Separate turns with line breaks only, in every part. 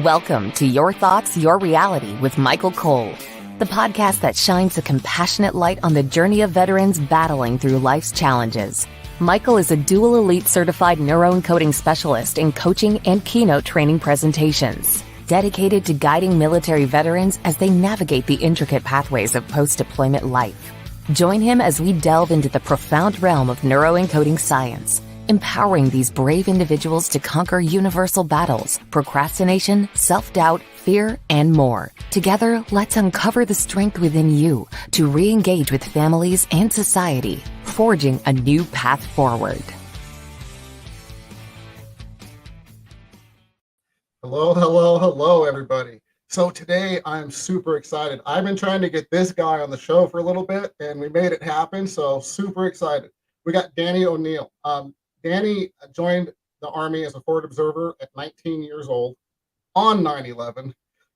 Welcome to Your Thoughts, Your Reality with Michael Cole, the podcast that shines a compassionate light on the journey of veterans battling through life's challenges. Michael is a dual elite certified neuroencoding specialist in coaching and keynote training presentations, dedicated to guiding military veterans as they navigate the intricate pathways of post-deployment life. Join him as we delve into the profound realm of neuroencoding science, empowering these brave individuals to conquer universal battles, procrastination, self-doubt, fear, and more. Together, let's uncover the strength within you to re-engage with families and society, forging a new path forward.
Hello, everybody. So today I'm super excited. I've been trying to get this guy on the show for a little bit, and we made it happen, so super excited. We got Danny O'Neill. Danny joined the Army as a forward observer at 19 years old on 9/11,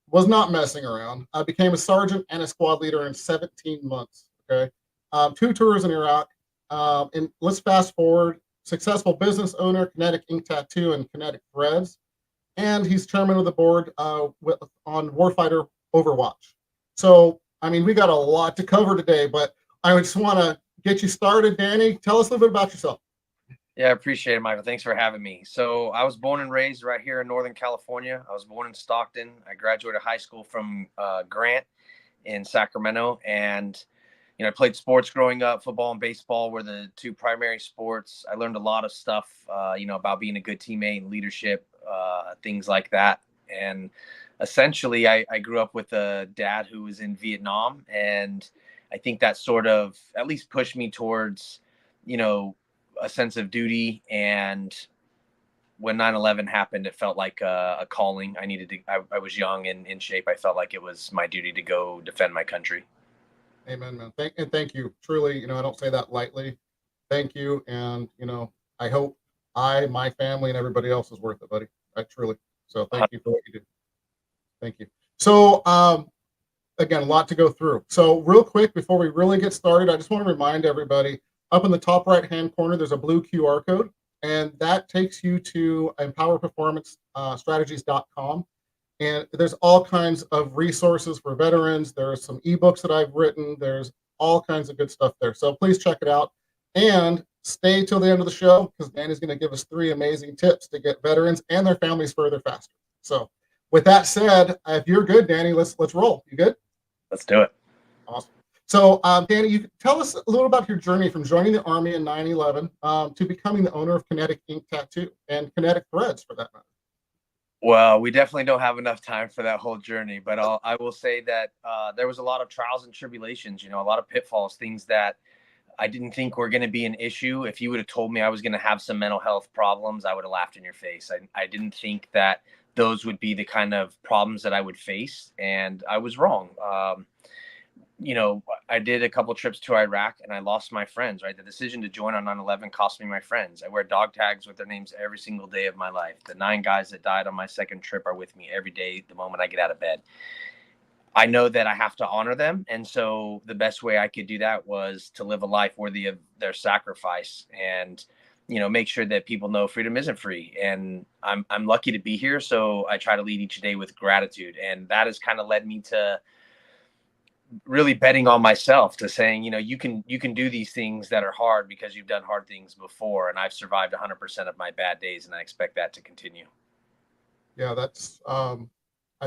was not messing around, became a sergeant and a squad leader in 17 months, okay? 2 tours in Iraq, and let's fast forward, successful business owner, Kinetic ink tattoo and Kinetic threads, and he's chairman of the board on Warfighter Overwatch. So, I mean, we got a lot to cover today, but I just want to get you started. Danny, tell us a little bit about yourself.
Yeah, I appreciate it, Michael. Thanks for having me. So I was born and raised right here in Northern California. I was born in Stockton. I graduated high school from Grant in Sacramento. And, you know, I played sports growing up. Football and baseball were the 2 primary sports. I learned a lot of stuff, about being a good teammate and leadership, things like that. And essentially, I grew up with a dad who was in Vietnam. And I think that sort of at least pushed me towards, a sense of duty. And when 9/11 happened, it felt like a calling. I was young and in shape. I felt like it was my duty to go defend my country.
Amen, man. Thank you. Truly, I don't say that lightly. Thank you. And, I hope my family and everybody else is worth it, buddy. Truly. So thank you for what you do. Thank you. So, again, a lot to go through. So real quick, before we really get started, I just want to remind everybody, up in the top right-hand corner, there's a blue QR code, and that takes you to empowerperformancestrategies.com. And there's all kinds of resources for veterans. There are some ebooks that I've written. There's all kinds of good stuff there. So please check it out. And stay till the end of the show, because Danny's going to give us 3 amazing tips to get veterans and their families further faster. So with that said, if you're good, Danny, let's roll. You good?
Let's do it.
Awesome. So, Danny, you can tell us a little about your journey from joining the Army in 9/11 to becoming the owner of Kinetic ink tattoo and Kinetic threads, for that matter.
Well, we definitely don't have enough time for that whole journey, but I will say that there was a lot of trials and tribulations, a lot of pitfalls, things that I didn't think were going to be an issue. If you would have told me I was going to have some mental health problems, I would have laughed in your face. I didn't think that those would be the kind of problems that I would face, and I was wrong. I did a couple trips to Iraq and I lost my friends, right? The decision to join on 9/11 cost me my friends. I wear dog tags with their names every single day of my life. The 9 guys that died on my second trip are with me every day, the moment I get out of bed. I know that I have to honor them. And so the best way I could do that was to live a life worthy of their sacrifice and, make sure that people know freedom isn't free. And I'm lucky to be here. So I try to lead each day with gratitude. And that has kind of led me to really betting on myself, to saying, you can do these things that are hard because you've done hard things before. And I've survived 100% of my bad days. And I expect that to continue.
Yeah, that's, I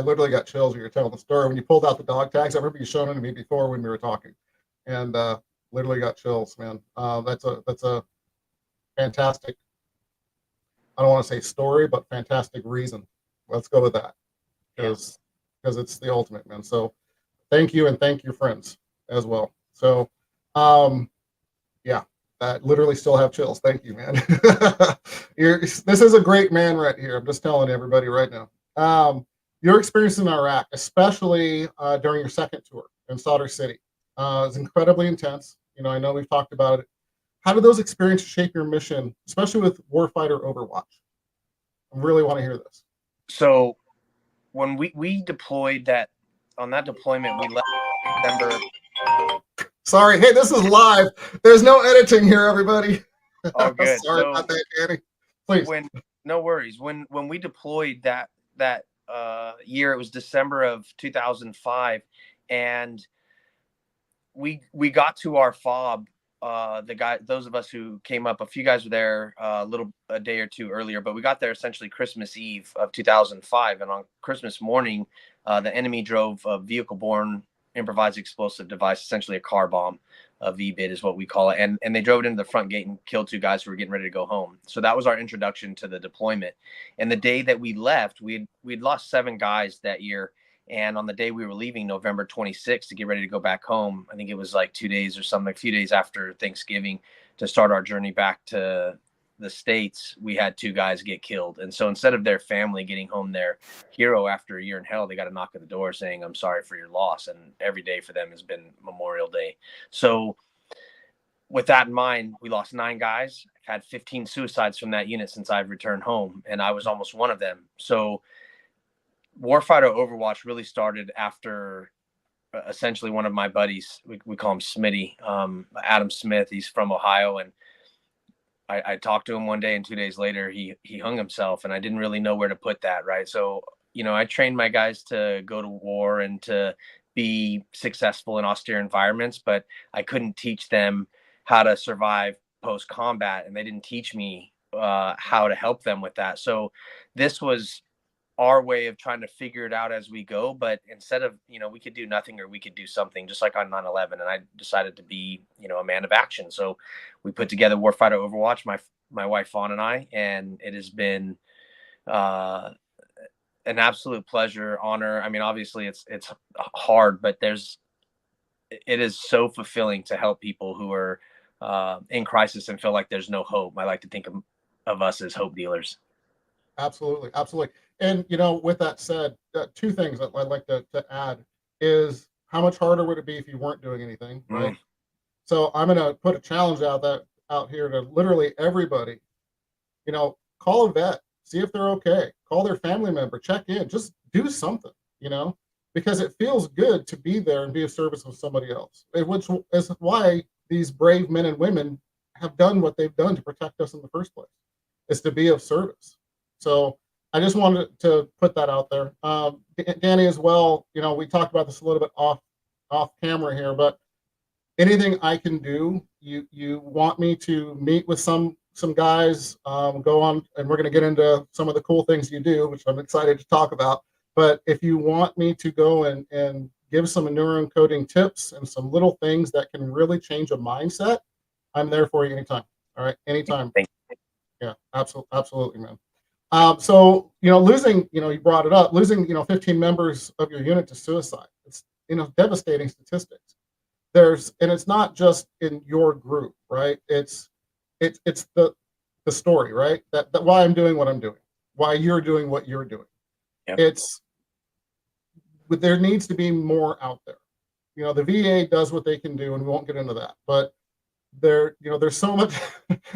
literally got chills when you were telling the story. When you pulled out the dog tags, I remember you showing them to me before when we were talking, and literally got chills, man. That's a fantastic, I don't want to say story, but fantastic reason. Let's go with that, because it's the ultimate, man. So thank you, and thank your friends as well. So, yeah, I literally still have chills. Thank you, man. This is a great man right here. I'm just telling everybody right now. Your experience in Iraq, especially during your second tour in Sadr City, is incredibly intense. I know we've talked about it. How did those experiences shape your mission, especially with Warfighter Overwatch? I really want to hear this.
So when we deployed on that deployment, we left December.
Sorry. Hey, this is live. There's no editing here, everybody.
Oh, good.
Sorry about that, Danny. Please.
No worries. When we deployed that year. It was December of 2005, and we got to our fob. Those of us who came up, a few guys were there a day or two earlier, but we got there essentially Christmas Eve of 2005. And on Christmas morning, the enemy drove a vehicle-borne improvised explosive device, essentially a car bomb. A VBID is what we call it. And they drove it into the front gate and killed two guys who were getting ready to go home. So that was our introduction to the deployment. And the day that we left, we'd lost 7 guys that year. And on the day we were leaving, November 26th, to get ready to go back home, I think it was like 2 days or something, a few days after Thanksgiving, to start our journey back to the States, we had 2 guys get killed. And so instead of their family getting home their hero after a year in hell, they got a knock at the door saying, "I'm sorry for your loss." And every day for them has been Memorial Day. So with that in mind, we lost 9 guys. I've had 15 suicides from that unit since I've returned home, and I was almost one of them. So Warfighter Overwatch really started after essentially one of my buddies. We call him Smitty, Adam Smith. He's from Ohio, and I talked to him one day, and 2 days later he hung himself, and I didn't really know where to put that. Right. So, I trained my guys to go to war and to be successful in austere environments, but I couldn't teach them how to survive post combat, and they didn't teach me how to help them with that. So this was our way of trying to figure it out as we go. But instead of, we could do nothing or we could do something, just like on 9/11. And I decided to be, a man of action. So we put together Warfighter Overwatch, my wife, Faun, and I, and it has been an absolute pleasure, honor. I mean, obviously it's hard, but it is so fulfilling to help people who are in crisis and feel like there's no hope. I like to think of us as hope dealers.
Absolutely. Absolutely. And, with that said, 2 things that I'd like to add is how much harder would it be if you weren't doing anything, right? So I'm going to put a challenge out here to literally everybody, call a vet, see if they're okay, call their family member, check in, just do something, because it feels good to be there and be of service with somebody else, which is why these brave men and women have done what they've done to protect us in the first place, is to be of service. So I just wanted to put that out there. Danny, as well, we talked about this a little bit off camera here, but anything I can do, you want me to meet with some guys, go on, and we're going to get into some of the cool things you do, which I'm excited to talk about. But if you want me to go and give some neuroencoding tips and some little things that can really change a mindset, I'm there for you anytime. All right, anytime. Yeah, absolutely, man. So, losing, you brought it up, losing, 15 members of your unit to suicide. It's, devastating statistics. And it's not just in your group, right? It's the story, right? That why I'm doing what I'm doing, why you're doing what you're doing. Yep. But there needs to be more out there. The VA does what they can do, and we won't get into that, but there's so much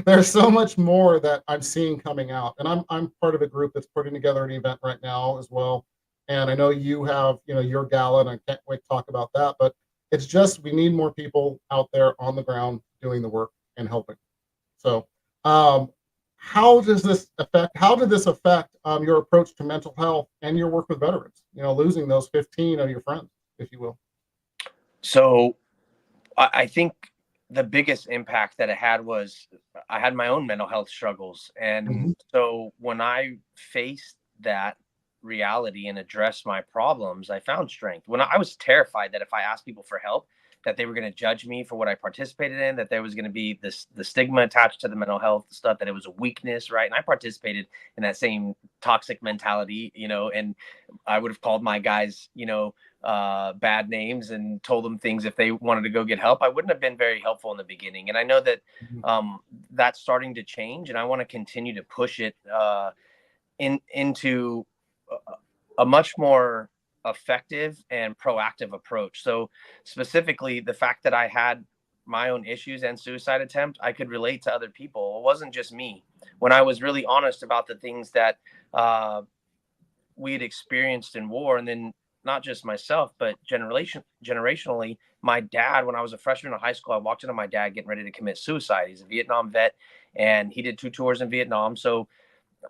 there's so much more that I'm seeing coming out, and I'm part of a group that's putting together an event right now as well, and I know you have your gala, and I can't wait to talk about that. But it's just, we need more people out there on the ground doing the work and helping. So how did this affect your approach to mental health and your work with veterans, losing those 15 of your friends, if you will?
So I think the biggest impact that it had was I had my own mental health struggles. And so when I faced that reality and addressed my problems, I found strength. When I was terrified that if I asked people for help, that they were going to judge me for what I participated in, that there was going to be the stigma attached to the mental health stuff, that it was a weakness, right? And I participated in that same toxic mentality, and I would have called my guys, bad names and told them things if they wanted to go get help. I wouldn't have been very helpful in the beginning. And I know that that's starting to change, and I want to continue to push it into a much more effective and proactive approach. So specifically, the fact that I had my own issues and suicide attempt, I could relate to other people. It wasn't just me. When I was really honest about the things that we had experienced in war, and then not just myself, but generationally, my dad, when I was a freshman in high school, I walked into my dad getting ready to commit suicide. He's a Vietnam vet, and he did 2 tours in Vietnam. So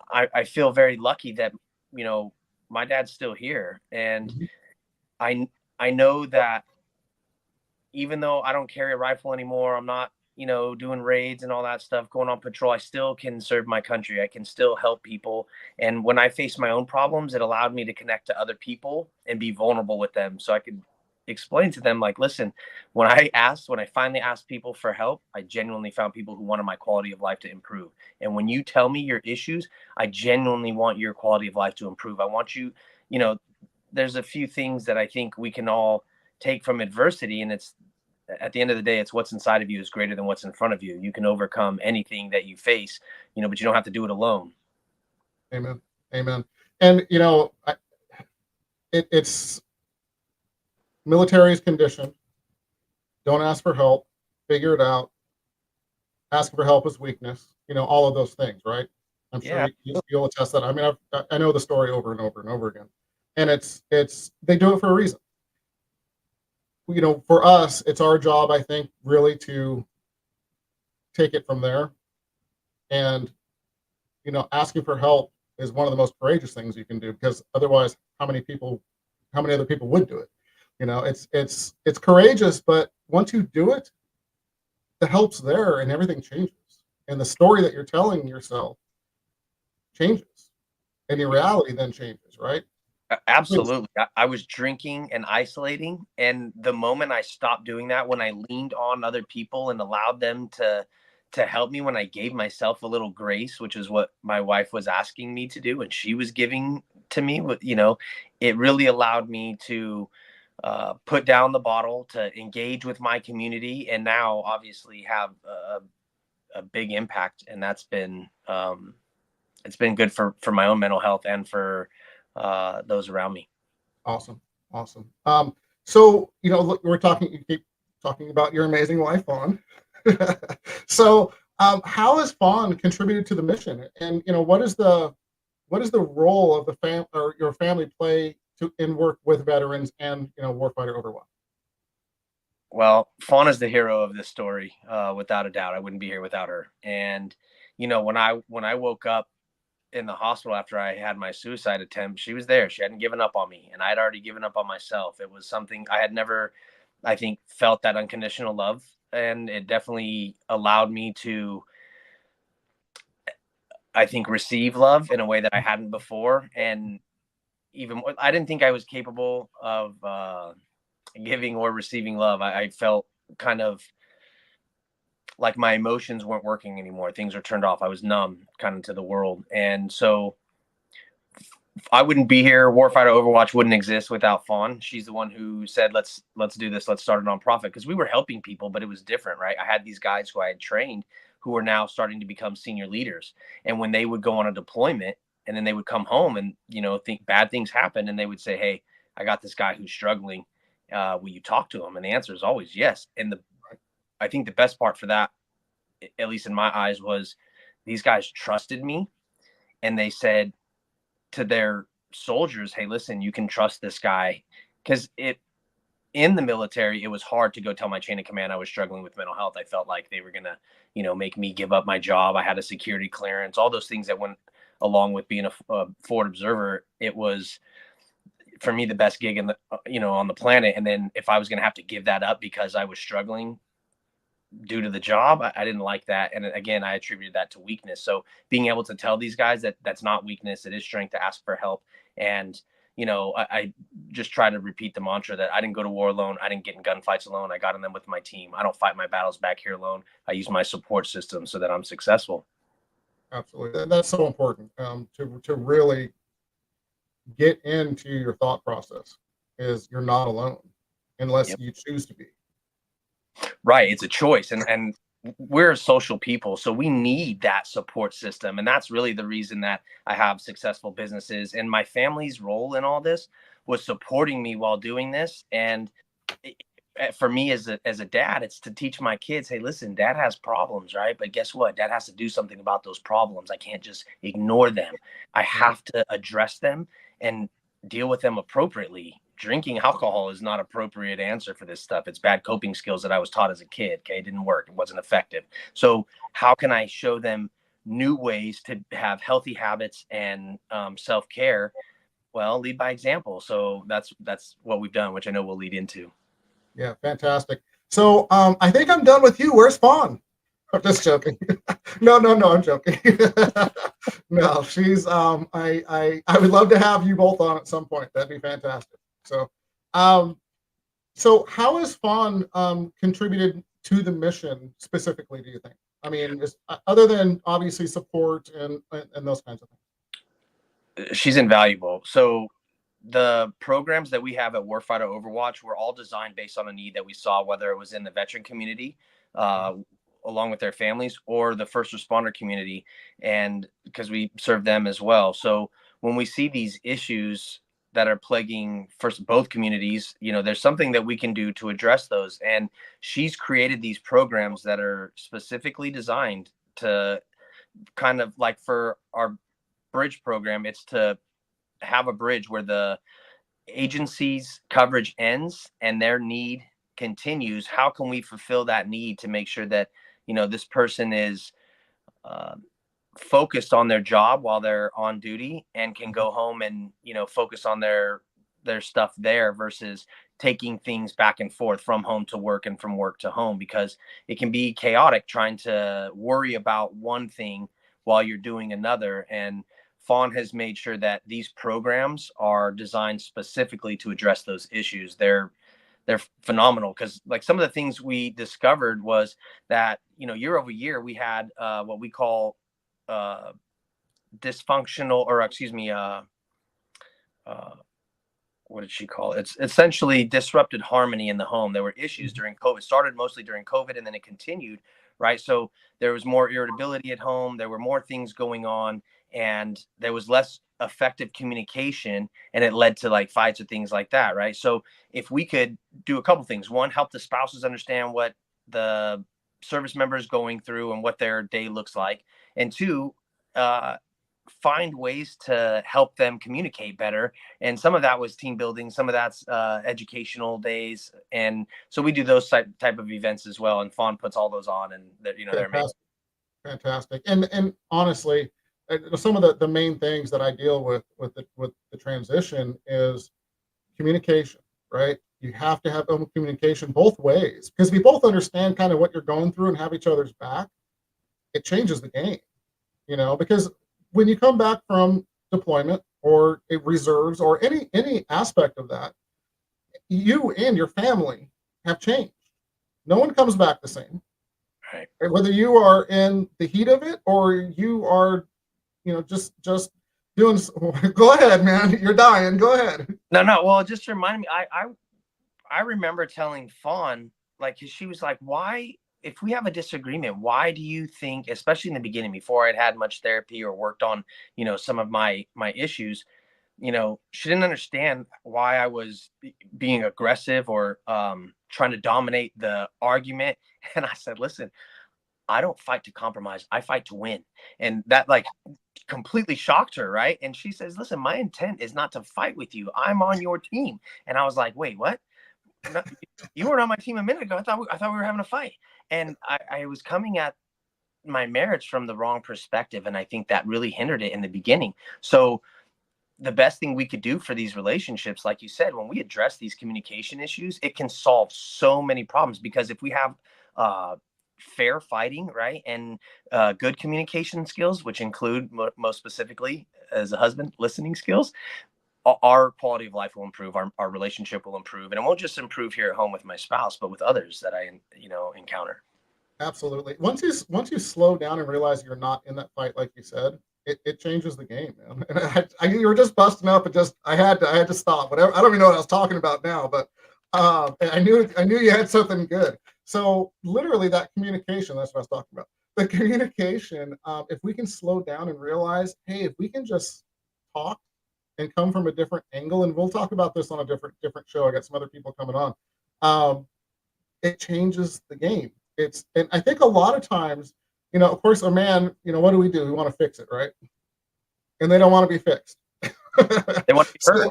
I feel very lucky that, my dad's still here. And
Mhm.
I know that even though I don't carry a rifle anymore, I'm not, doing raids and all that stuff, going on patrol, I still can serve my country. I can still help people. And when I face my own problems, it allowed me to connect to other people and be vulnerable with them. So I could explain to them, like, listen, when I finally asked people for help, I genuinely found people who wanted my quality of life to improve. And when you tell me your issues, I genuinely want your quality of life to improve. I want you, you know, there's a few things that I think we can all take from adversity, and it's at the end of the day, it's what's inside of you is greater than what's in front of you. You can overcome anything that you face, but you don't have to do it alone.
Amen. Amen. And it's military is conditioned. Don't ask for help. Figure it out. Asking for help is weakness. All of those things, right? I'm sure
Yeah.
you'll attest that. I mean, I know the story over and over and over again, and it's they do it for a reason. For us, it's our job, I think, really to take it from there. And asking for help is one of the most courageous things you can do, because otherwise, how many other people would do it? It's courageous, but once you do it, the help's there and everything changes. And the story that you're telling yourself changes. And your reality then changes, right?
Absolutely. I was drinking and isolating. And the moment I stopped doing that, when I leaned on other people and allowed them to help me, when I gave myself a little grace, which is what my wife was asking me to do, and she was giving to me, it really allowed me to put down the bottle, to engage with my community, and now obviously have a big impact. And that's been it's been good for my own mental health and for those around me.
Awesome. Awesome. So, look, you keep talking about your amazing wife, Faun. So, how has Faun contributed to the mission? And, what is the role of or your family play in work with veterans and, Warfighter Overwatch?
Well, Fawn is the hero of this story, without a doubt. I wouldn't be here without her. And when I woke up in the hospital after I had my suicide attempt, she was there. She hadn't given up on me, and I had already given up on myself. It was something I had never, I think, felt that unconditional love, and it definitely allowed me to, I think, receive love in a way that I hadn't before. And even I didn't think I was capable of giving or receiving love. I felt kind of like my emotions weren't working anymore. Things were turned off. I was numb kind of to the world. And so I wouldn't be here. Warfighter Overwatch wouldn't exist without Fawn. She's the one who said, let's do this. Let's start a nonprofit, because we were helping people, but it was different, right? I had these guys who I had trained who were now starting to become senior leaders. And when they would go on a deployment and then they would come home and, think bad things happen, and they would say, hey, I got this guy who's struggling. Will you talk to him? And the answer is always yes. And I think the best part for that, at least in my eyes, was these guys trusted me, and they said to their soldiers, hey, listen, you can trust this guy. Because in the military, it was hard to go tell my chain of command I was struggling with mental health. I felt like they were gonna, make me give up my job. I had a security clearance, all those things that went along with being a forward observer. It was, for me, the best gig in the, on the planet. And then if I was gonna have to give that up because I was struggling due to the job, I didn't like that. And again, I attributed that to weakness. So being able to tell these guys that that's not weakness, it is strength to ask for help. And, I just try to repeat the mantra that I didn't go to war alone. I didn't get in gunfights alone. I got in them with my team. I don't fight my battles back here alone. I use my support system so that I'm successful.
Absolutely. That's so important, to really get into your thought process, is you're not alone unless
Yep.
you choose to be.
Right. It's a choice. And we're social people, so we need that support system. And that's really the reason that I have successful businesses. And my family's role in all this was supporting me while doing this. And for me as a dad, it's to teach my kids, hey, listen, dad has problems, right? But guess what? Dad has to do something about those problems. I can't just ignore them. I have to address them and deal with them appropriately. Drinking alcohol is not appropriate answer for this stuff. It's bad coping skills that I was taught as a kid. Okay. It didn't work. It wasn't effective. So how can I show them new ways to have healthy habits and self-care well, lead by example. So that's what we've done, which I know we'll lead into.
Yeah, fantastic. So I think I'm done with you. Where's Faun? I'm just joking. No, I'm joking. No, she's I would love to have you both on at some point. That'd be fantastic. Um so how has Faun contributed to the mission specifically, do you think? I mean, other than obviously support and those kinds of things.
She's invaluable. So the programs that we have at Warfighter Overwatch were all designed based on a need that we saw, whether it was in the veteran community, along with their families, or the first responder community, and because we serve them as well. So when we see these issues that are plaguing both communities, there's something that we can do to address those. And she's created these programs that are specifically designed to kind of like, for our bridge program, it's to have a bridge where the agency's coverage ends and their need continues. How can we fulfill that need to make sure that this person is focused on their job while they're on duty and can go home and focus on their stuff there, versus taking things back and forth from home to work and from work to home, because it can be chaotic trying to worry about one thing while you're doing another. And Faun has made sure that these programs are designed specifically to address those issues. They're phenomenal, because like some of the things we discovered was that year over year we had what we call dysfunctional, or excuse me, what did she call it? It's essentially disrupted harmony in the home. There were issues during COVID. It started mostly during COVID, and then it continued, right? So there was more irritability at home. There were more things going on, and there was less effective communication, and it led to like fights or things like that, right? So if we could do a couple things: one, help the spouses understand what the service member is going through and what their day looks like, and two, find ways to help them communicate better. And some of that was team building, some of that's educational days, and so we do those type of events as well, and Faun puts all those on, and they're amazing.
Fantastic. And honestly, some of the main things that I deal with the transition is communication, right? You have to have communication both ways, because if you both understand kind of what you're going through and have each other's back, it changes the game, because when you come back from deployment or reserves or any aspect of that, you and your family have changed. No one comes back the same.
Right.
Whether you are in the heat of it or you are, just doing. Go ahead, man. You're dying. Go ahead.
No. Well, just remind me. I remember telling Faun, like, she was like, "Why? If we have a disagreement, why do you think," especially in the beginning, before I'd had much therapy or worked on, some of my issues, she didn't understand why I was being aggressive or trying to dominate the argument. And I said, listen, I don't fight to compromise. I fight to win. And that like completely shocked her. Right. And she says, listen, my intent is not to fight with you. I'm on your team. And I was like, wait, what? No, you weren't on my team a minute ago. I thought we were having a fight. And I was coming at my marriage from the wrong perspective. And I think that really hindered it in the beginning. So the best thing we could do for these relationships, like you said, when we address these communication issues, it can solve so many problems. Because if we have fair fighting, right, and good communication skills, which include most specifically as a husband, listening skills, our quality of life will improve, our relationship will improve, and it won't just improve here at home with my spouse, but with others that I encounter.
Absolutely. Once you slow down and realize you're not in that fight, like you said, it changes the game, man. And you were just busting up, and I had to stop. Whatever. I don't even know what I was talking about now, but I knew you had something good. So literally, that communication, that's what I was talking about. The communication. If we can slow down and realize, hey, if we can just talk and come from a different angle, and we'll talk about this on a different show. I got some other people coming on. It changes the game. And I think a lot of times, of course, a man, what do? We want to fix it, right? And they don't want to be fixed.
They want to be heard.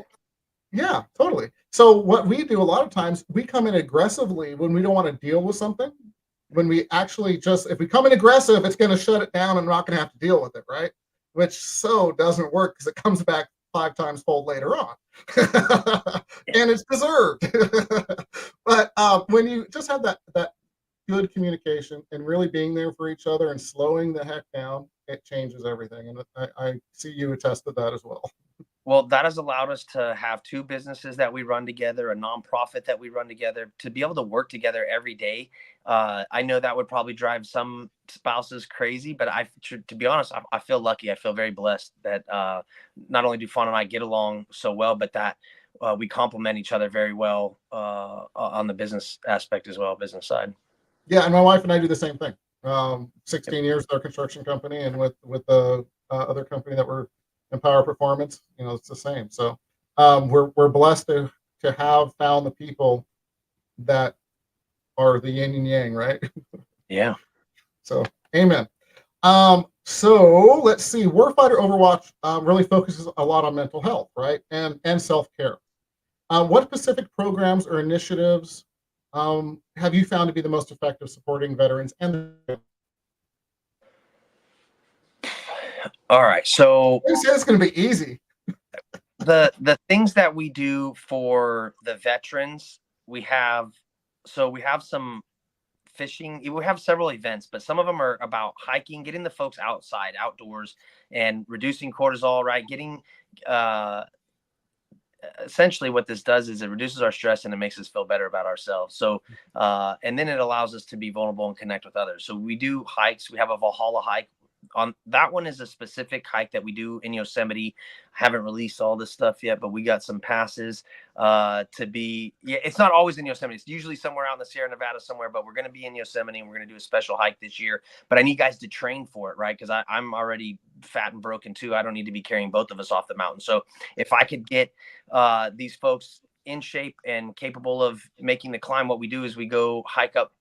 Yeah, totally. So what we do a lot of times, we come in aggressively when we don't want to deal with something. When we actually if we come in aggressive, it's going to shut it down and we're not going to have to deal with it, right? Which so doesn't work, because it comes back 5 times fold later on. And it's deserved. But when you just have that good communication and really being there for each other and slowing the heck down, it changes everything. And I see you attest to that as well.
Well, that has allowed us to have 2 businesses that we run together, a nonprofit that we run together, to be able to work together every day. I know that would probably drive some spouses crazy, but to be honest, I feel lucky. I feel very blessed that not only do Faun and I get along so well, but that we complement each other very well on the business aspect as well, business side.
Yeah, and my wife and I do the same thing. 16 years with our construction company, and with the other company that we're Empower Performance, it's the same. So we're blessed to have found the people that are the yin and yang, right?
Yeah.
So amen. So let's see. Warfighter Overwatch really focuses a lot on mental health, right, and self-care. What specific programs or initiatives have you found to be the most effective supporting veterans and
All right, so
it's going to be easy.
The things that we do for the veterans, we have some fishing. We have several events, but some of them are about hiking, getting the folks outside, outdoors, and reducing cortisol, right? Getting essentially what this does is it reduces our stress and it makes us feel better about ourselves. So and then it allows us to be vulnerable and connect with others. So we do hikes. We have a Valhalla hike. On that one is a specific hike that we do in Yosemite. I haven't released all this stuff yet, but we got some passes it's not always in Yosemite. It's usually somewhere out in the Sierra Nevada somewhere, but we're going to be in Yosemite and we're going to do a special hike this year. But I need guys to train for it, right? Because I'm already fat and broken too. I don't need to be carrying both of us off the mountain. So if I could get these folks in shape and capable of making the climb, what we do is we go hike up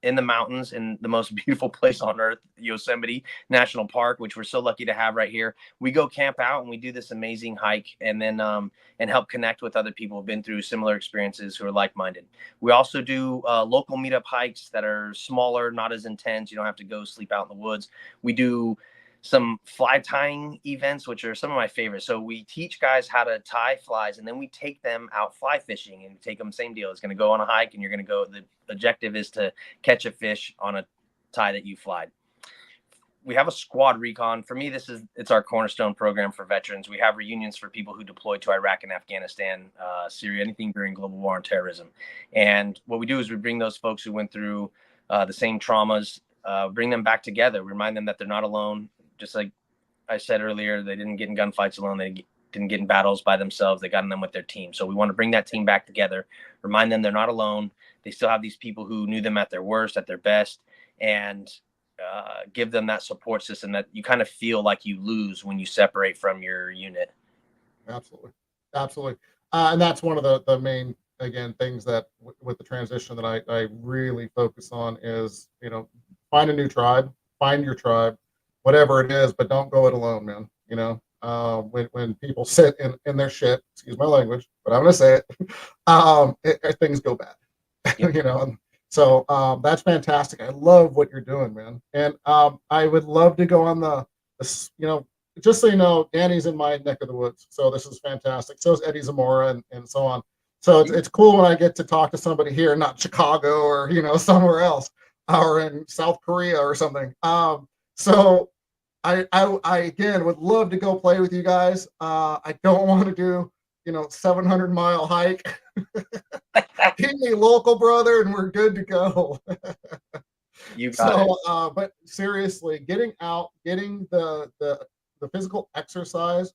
in the mountains in the most beautiful place on earth, Yosemite National Park, which we're so lucky to have right here. We go camp out and we do this amazing hike, and then and help connect with other people who've been through similar experiences who are like-minded. We also do local meetup hikes that are smaller, not as intense. You don't have to go sleep out in the woods. We do some fly tying events, which are some of my favorites. So we teach guys how to tie flies, and then we take them out fly fishing and take them, same deal. It's going to go on a hike and you're going to go, the objective is to catch a fish on a tie that you flied. We have a squad recon. For me, it's our cornerstone program for veterans. We have reunions for people who deployed to Iraq and Afghanistan, Syria, anything during global war on terrorism. And what we do is we bring those folks who went through the same traumas, bring them back together, remind them that they're not alone. Just like I said earlier, they didn't get in gunfights alone. They didn't get in battles by themselves. They got in them with their team. So we want to bring that team back together, remind them they're not alone. They still have these people who knew them at their worst, at their best, and give them that support system that you kind of feel like you lose when you separate from your unit.
Absolutely. And that's one of the main, again, things that with the transition that I really focus on is, find a new tribe, find your tribe, whatever it is, but don't go it alone, man. When people sit in their shit, excuse my language, but I'm going to say it, things go bad,
Yep.
So that's fantastic. I love what you're doing, man. And I would love to go on just so you know, Danny's in my neck of the woods. So this is fantastic. So is Eddie Zamora and so on. So it's cool when I get to talk to somebody here, not Chicago or, somewhere else, or in South Korea or something. So I again would love to go play with you guys. I don't want to do 700-mile hike. Keep me local, brother, and we're good to go.
You got it.
But seriously, getting out, getting the physical exercise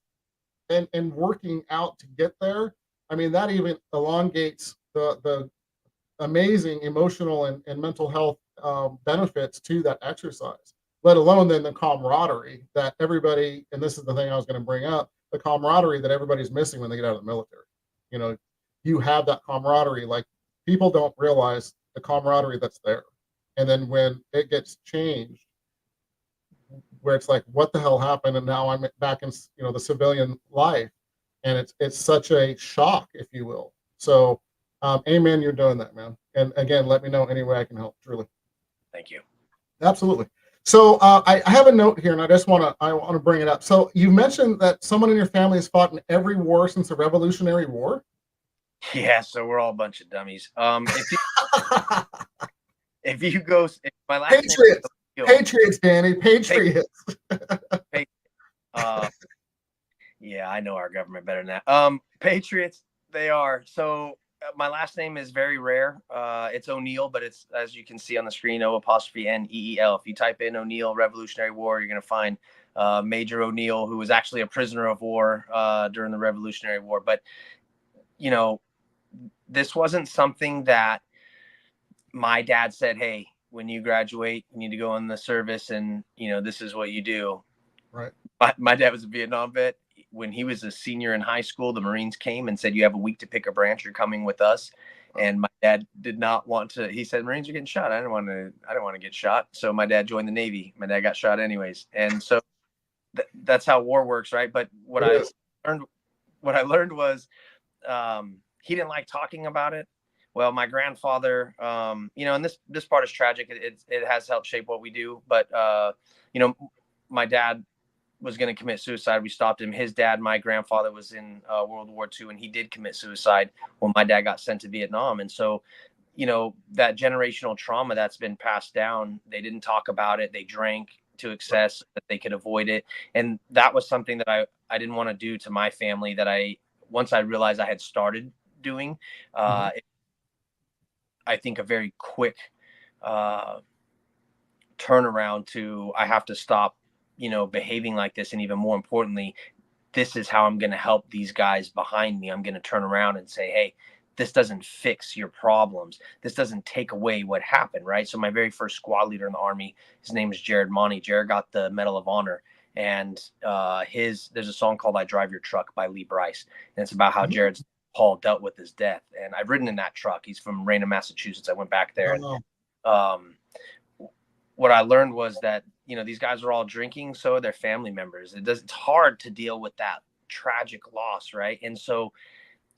and working out to get there. I mean, that even elongates the amazing emotional and mental health benefits to that exercise, let alone then the camaraderie that everybody, and this is the thing I was going to bring up, the camaraderie that everybody's missing when they get out of the military. You have that camaraderie, like people don't realize the camaraderie that's there. And then when it gets changed, where it's like, what the hell happened? And now I'm back in, the civilian life. And it's such a shock, if you will. So, amen, you're doing that, man. And again, let me know any way I can help, truly.
Thank you.
Absolutely. So I have a note here, and I want to bring it up. So you mentioned that someone in your family has fought in every war since the Revolutionary War.
Yeah, so we're all a bunch of dummies. If you go, if my last
Patriots,
name
Patriots, Danny, Patriots.
Uh, yeah, I know our government better than that. Patriots, they are. So my last name is very rare. It's O'Neill, but it's, as you can see on the screen, O''Neel. If you type in O'Neill Revolutionary War, you're going to find Major O'Neill, who was actually a prisoner of war during the Revolutionary War. But you know, this wasn't something that my dad said, "Hey, when you graduate, you need to go in the service, and this is what you do."
Right.
My dad was a Vietnam vet. When he was a senior in high school, the Marines came and said, "You have a week to pick a branch. You're coming with us." And my dad did not want to. He said, "Marines are getting shot. I didn't want to get shot." So my dad joined the Navy. My dad got shot anyways, and so that's how war works, right? But learned, what I learned was he didn't like talking about it. Well, my grandfather, and this part is tragic. It has helped shape what we do. But my dad was going to commit suicide. We stopped him. His dad, my grandfather, was in World War II, and he did commit suicide when my dad got sent to Vietnam. And so, that generational trauma that's been passed down, they didn't talk about it. They drank to excess so that they could avoid it. And that was something that I didn't want to do to my family, that once I realized I had started doing, I think a very quick turnaround to, I have to stop behaving like this. And even more importantly, this is how I'm going to help these guys behind me. I'm going to turn around and say, "Hey, this doesn't fix your problems. This doesn't take away what happened." Right. So my very first squad leader in the Army, his name is Jared Monty. Jared got the Medal of Honor. And there's a song called "I Drive Your Truck" by Lee Brice. And it's about how Jared's Paul dealt with his death. And I've ridden in that truck. He's from Raynham, Massachusetts. I went back there. And what I learned was that, these guys are all drinking, so are their family members. It's hard to deal with that tragic loss, right? And so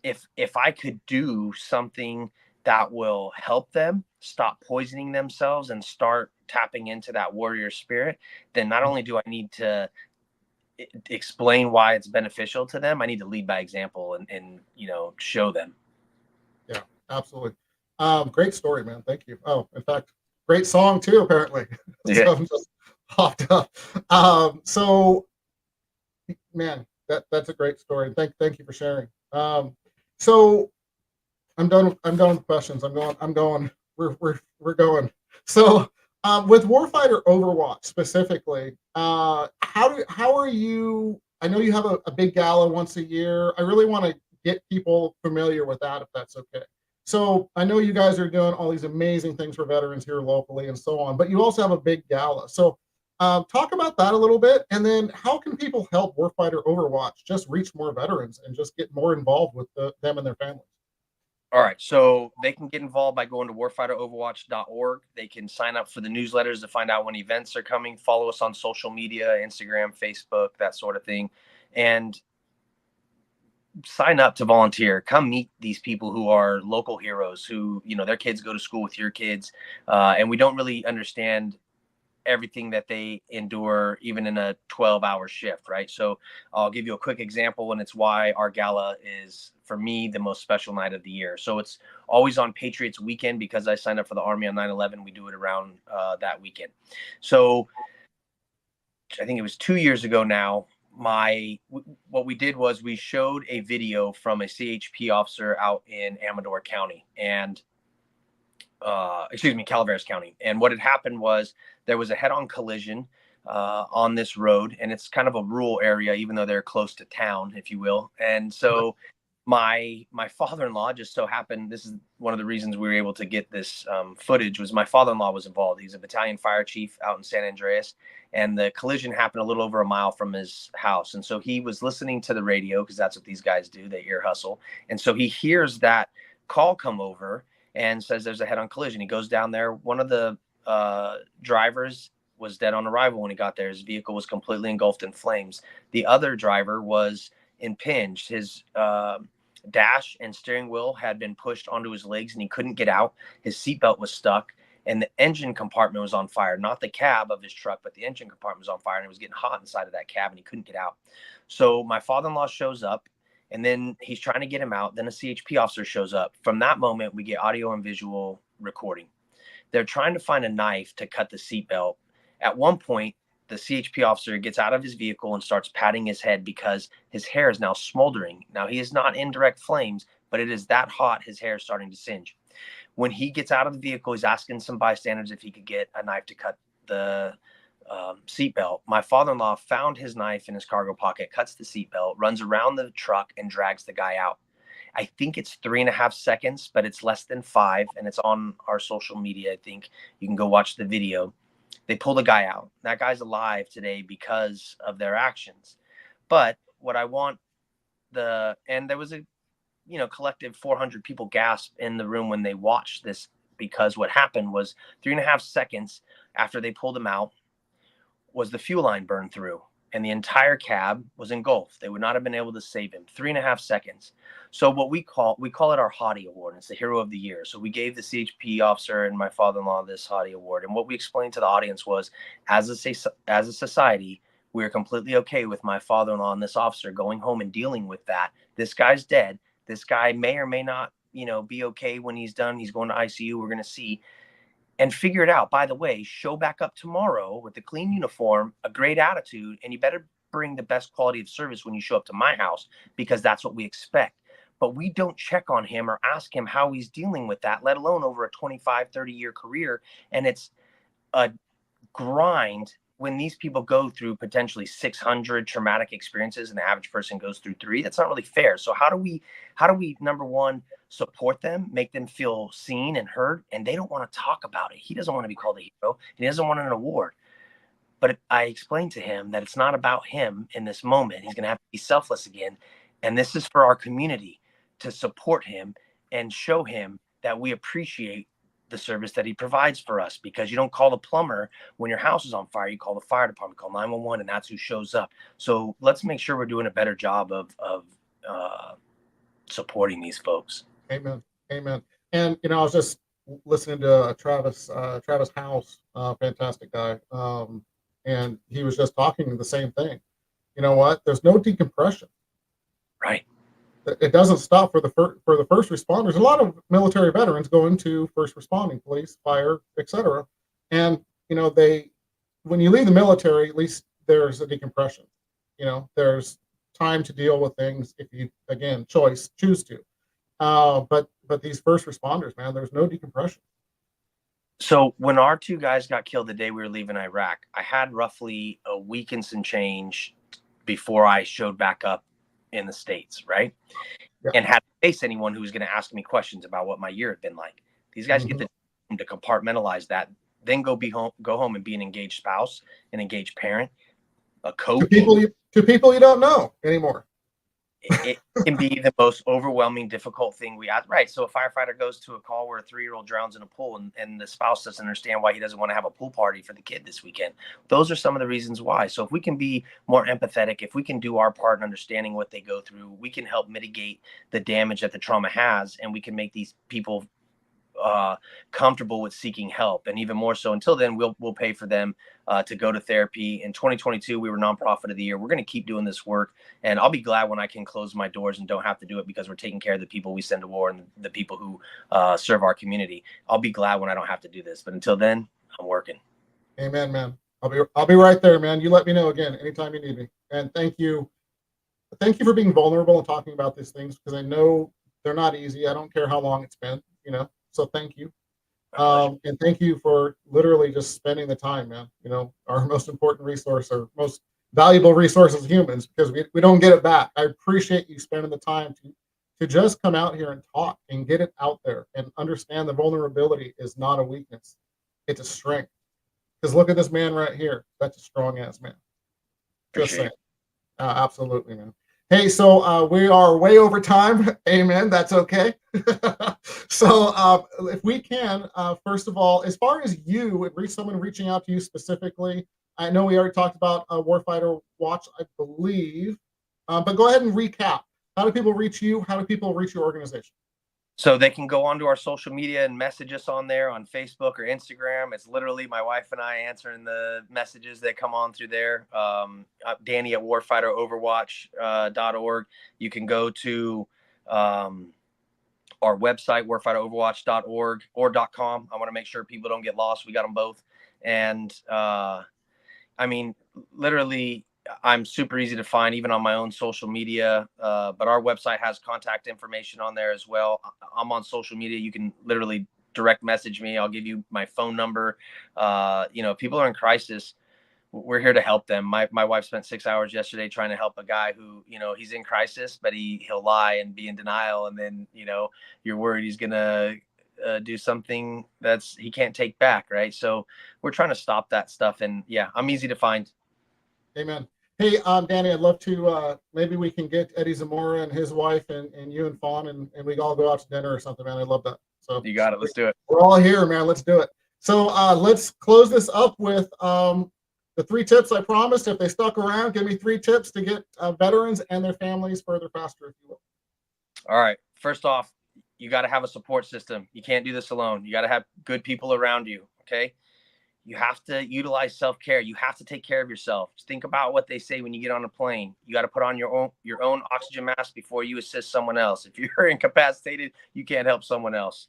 if I could do something that will help them stop poisoning themselves and start tapping into that warrior spirit, then not only do I need to explain why it's beneficial to them, I need to lead by example and show them.
Yeah, absolutely. Great story, man. Thank you. Oh, in fact, great song too, apparently.
Yeah.
So I'm just popped up. So man, that's a great story. Thank you for sharing. So I'm done with questions. I'm going. We're going. So with Warfighter Overwatch specifically, how are you? I know you have a big gala once a year. I really want to get people familiar with that, if that's okay. So I know you guys are doing all these amazing things for veterans here locally and so on, but you also have a big gala. So talk about that a little bit, and then how can people help Warfighter Overwatch just reach more veterans and just get more involved with them and their families?
All right, so they can get involved by going to warfighteroverwatch.org. They can sign up for the newsletters to find out when events are coming. Follow us on social media, Instagram, Facebook, that sort of thing. And sign up to volunteer. Come meet these people who are local heroes, who, their kids go to school with your kids. And we don't really understand everything that they endure, even in a 12-hour shift, right? So I'll give you a quick example, and it's why our gala is, for me, the most special night of the year. So it's always on Patriots weekend, because I signed up for the Army on 9/11. We do it around that weekend. So I think it was 2 years ago now, what we did was we showed a video from a CHP officer out in Amador County, and Calaveras County. And what had happened was there was a head-on collision on this road, and it's kind of a rural area, even though they're close to town, if you will. And so my father-in-law, just so happened, this is one of the reasons we were able to get this footage, was my father-in-law was involved. He's a battalion fire chief out in San Andreas, and the collision happened a little over a mile from his house. And so he was listening to the radio, because that's what these guys do, they ear hustle. And so he hears that call come over and says there's a head-on collision. He goes down there. One of the drivers was dead on arrival when he got there. His vehicle was completely engulfed in flames. The other driver was impinged. His dash and steering wheel had been pushed onto his legs, and he couldn't get out. His seatbelt was stuck, and the engine compartment was on fire, not the cab of his truck, but the engine compartment was on fire, and it was getting hot inside of that cab, and he couldn't get out. So my father-in-law shows up, and then he's trying to get him out. Then a CHP officer shows up. From that moment, we get audio and visual recording. They're trying to find a knife to cut the seatbelt. At one point, the CHP officer gets out of his vehicle and starts patting his head because his hair is now smoldering. Now, he is not in direct flames, but it is that hot, his hair is starting to singe. When he gets out of the vehicle, he's asking some bystanders if he could get a knife to cut the seatbelt. My father-in-law found his knife in his cargo pocket, cuts the seatbelt, runs around the truck, and drags the guy out. I think it's 3.5 seconds, but it's less than 5, and it's on our social media. I think you can go watch the video. They pull the guy out. That guy's alive today because of their actions. But what I want and there was a collective 400 people gasp in the room when they watched this, because what happened was 3.5 seconds after they pulled him out was the fuel line burned through, and the entire cab was engulfed. They would not have been able to save him. 3.5 seconds. So what we call it our Hottie Award. It's the Hero of the Year. So we gave the CHP officer and my father-in-law this Hottie Award. And what we explained to the audience was, as a society, we're completely okay with my father-in-law and this officer going home and dealing with that. This guy's dead. This guy may or may not, be okay when he's done. He's going to ICU. We're going to see. And figure it out. By the way, show back up tomorrow with a clean uniform, a great attitude, and you better bring the best quality of service when you show up to my house, because that's what we expect. But we don't check on him or ask him how he's dealing with that, let alone over a 25, 30-year career. And it's a grind when these people go through potentially 600 traumatic experiences and the average person goes through 3. That's not really fair. So how do we, number one, support them, make them feel seen and heard? And they don't want to talk about it. He doesn't want to be called a hero. He doesn't want an award. But I explained to him that it's not about him in this moment. He's going to have to be selfless again. And this is for our community to support him and show him that we appreciate the service that he provides for us, because you don't call the plumber when your house is on fire. You call the fire department, call 911, and that's who shows up. So let's make sure we're doing a better job of supporting these folks.
Amen. Amen. And, I was just listening to Travis House, fantastic guy. And he was just talking the same thing. You know what? There's no decompression.
Right.
It doesn't stop for the first responders. A lot of military veterans go into first responding, police, fire, etc. And when you leave the military, at least there's a decompression. There's time to deal with things if you choose to. But these first responders, man, there's no decompression.
So when our 2 guys got killed the day we were leaving Iraq, I had roughly a week and some change before I showed back up in the States, right? Yeah. And had to face anyone who was going to ask me questions about what my year had been like. These guys get to compartmentalize that, then go home and be an engaged spouse, an engaged parent, a coach.
To people you don't know anymore.
It can be the most overwhelming, difficult thing we have. Right. So a firefighter goes to a call where a 3-year-old drowns in a pool, and the spouse doesn't understand why he doesn't want to have a pool party for the kid this weekend. Those are some of the reasons why. So if we can be more empathetic, if we can do our part in understanding what they go through, we can help mitigate the damage that the trauma has, and we can make these people comfortable with seeking help. And even more so, until then, we'll pay for them to go to therapy. In 2022, we were nonprofit of the year. We're going to keep doing this work, and I'll be glad when I can close my doors and don't have to do it, because we're taking care of the people we send to war and the people who serve our community. I'll be glad when I don't have to do this, but until then, I'm working.
Amen, man. I'll be right there, man. You let me know again anytime you need me. And thank you for being vulnerable and talking about these things, because I know they're not easy. I don't care how long it's been, So thank you. And thank you for literally just spending the time, man. Our most important resource, our most valuable resource as humans, because we don't get it back. I appreciate you spending the time to just come out here and talk and get it out there and understand the vulnerability is not a weakness. It's a strength. Because look at this man right here. That's a strong ass man. Just saying. Absolutely, man. Hey, so we are way over time. Amen. That's okay. So if we can, first of all, as far as someone reaching out to you specifically, I know we already talked about Warfighter Watch, I believe, but go ahead and recap. How do people reach you? How do people reach your organization?
So they can go onto our social media and message us on there on Facebook or Instagram. It's literally my wife and I answering the messages that come on through there. Danny at Warfighter Overwatch .org. You can go to our website, warfighter-overwatch.org or .com. I want to make sure people don't get lost. We got them both. And I mean, literally, I'm super easy to find even on my own social media, but our website has contact information on there as well. I'm on social media. You can literally direct message me. I'll give you my phone number. If people are in crisis, we're here to help them. My wife spent 6 hours yesterday trying to help a guy who, he's in crisis, but he'll lie and be in denial. And then, you're worried he's going to do something he can't take back. Right. So we're trying to stop that stuff. And yeah, I'm easy to find.
Amen. Hey, Danny, I'd love to, maybe we can get Eddie Zamora and his wife and you and Faun and we all go out to dinner or something, man. I'd love that. So
you got it. Let's do it.
We're all here, man. Let's do it. So let's close this up with the 3 tips I promised. If they stuck around, give me 3 tips to get veterans and their families further faster, if you will.
All right. First off, you got to have a support system. You can't do this alone. You got to have good people around you. Okay. You have to utilize self-care. You have to take care of yourself. Just think about what they say when you get on a plane. You got to put on your own oxygen mask before you assist someone else. If you're incapacitated, you can't help someone else.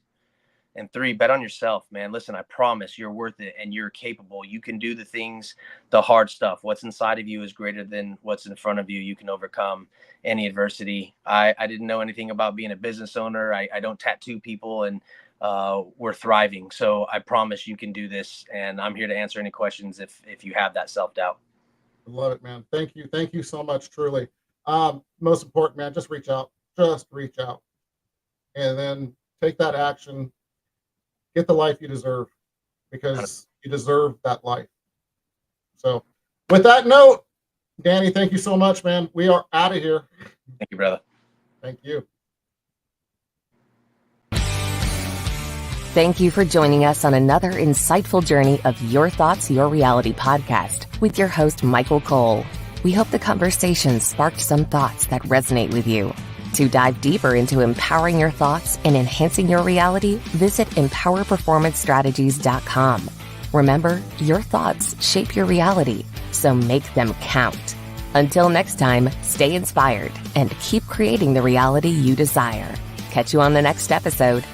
And 3, bet on yourself, man. Listen, I promise you're worth it and you're capable. You can do the things, the hard stuff. What's inside of you is greater than what's in front of you. You can overcome any adversity. I didn't know anything about being a business owner. I don't tattoo people, and we're thriving. So I promise you can do this. And I'm here to answer any questions if you have that self-doubt.
I love it, man. Thank you. Thank you so much. Truly. Most important, man, just reach out, and then take that action. Get the life you deserve, because you deserve that life. So with that note, Danny, thank you so much, man. We are out of here.
Thank you, brother.
Thank you.
Thank you for joining us on another insightful journey of Your Thoughts, Your Reality podcast with your host, Michael Cole. We hope the conversation sparked some thoughts that resonate with you. To dive deeper into empowering your thoughts and enhancing your reality, visit empowerperformancestrategies.com. Remember, your thoughts shape your reality, so make them count. Until next time, stay inspired and keep creating the reality you desire. Catch you on the next episode.